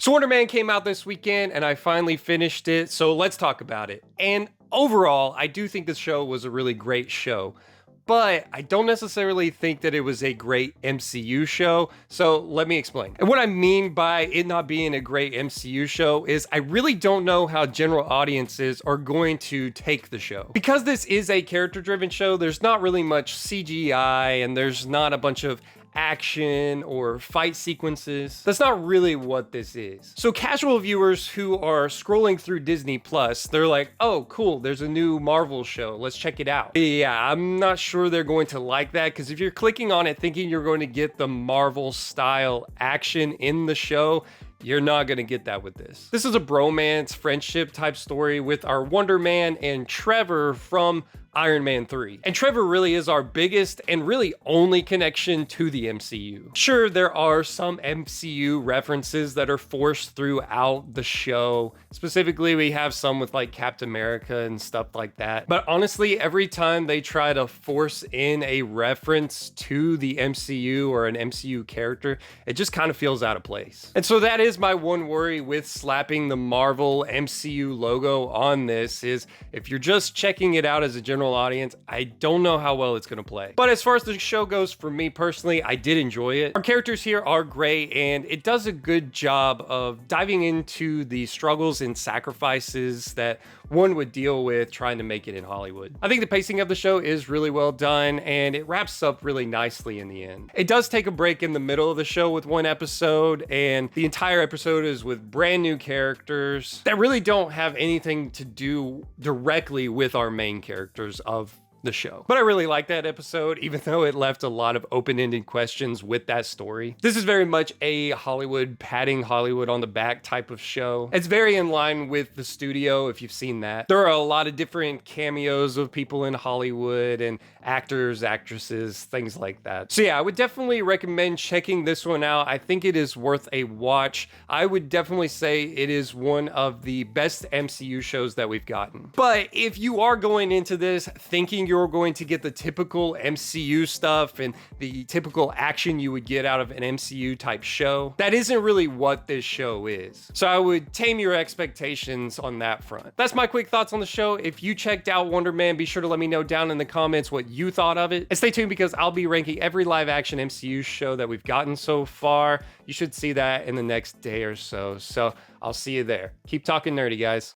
So Wonder Man came out this weekend and I finally finished it, so let's talk about it. And overall, I do think this show was a really great show, but I don't necessarily think that it was a great MCU show, so let me explain. And what I mean by it not being a great MCU show is I really don't know how general audiences are going to take the show. Because this is a character-driven show, there's not really much CGI and there's not a bunch of action or fight sequences. That's not really what this is. So casual viewers who are scrolling through Disney Plus, they're like, oh cool, there's a new Marvel show, let's check it out. Yeah, I'm not sure they're going to like that, because if you're clicking on it thinking you're going to get the Marvel style action in the show, you're not gonna get that with this. This is a bromance, friendship type story with our Wonder Man and Trevor from Iron Man 3. And Trevor really is our biggest and really only connection to the MCU. Sure, there are some MCU references that are forced throughout the show. Specifically, we have some with like Captain America and stuff like that. But honestly, every time they try to force in a reference to the MCU or an MCU character, it just kind of feels out of place. And so that is my one worry with slapping the Marvel MCU logo on this, is if you're just checking it out as a general audience, I don't know how well it's going to play. But as far as the show goes, for me personally, I did enjoy it. Our characters here are great, and it does a good job of diving into the struggles and sacrifices that one would deal with trying to make it in Hollywood. I think the pacing of the show is really well done, and it wraps up really nicely in the end. It does take a break in the middle of the show with one episode, and the entire episode is with brand new characters that really don't have anything to do directly with our main characters of the show. But I really like that episode, even though it left a lot of open-ended questions with that story. This is very much a Hollywood, patting Hollywood on the back type of show. It's very in line with the studio, if you've seen that. There are a lot of different cameos of people in Hollywood and actors, actresses, things like that. So yeah, I would definitely recommend checking this one out. I think it is worth a watch. I would definitely say it is one of the best MCU shows that we've gotten. But if you are going into this thinking you're going to get the typical MCU stuff and the typical action you would get out of an MCU type show, that isn't really what this show is. So I would tame your expectations on that front. That's my quick thoughts on the show. If you checked out Wonder Man, be sure to let me know down in the comments what you thought of it. And stay tuned, because I'll be ranking every live action MCU show that we've gotten so far. You should see that in the next day or so. So I'll see you there. Keep talking nerdy, guys.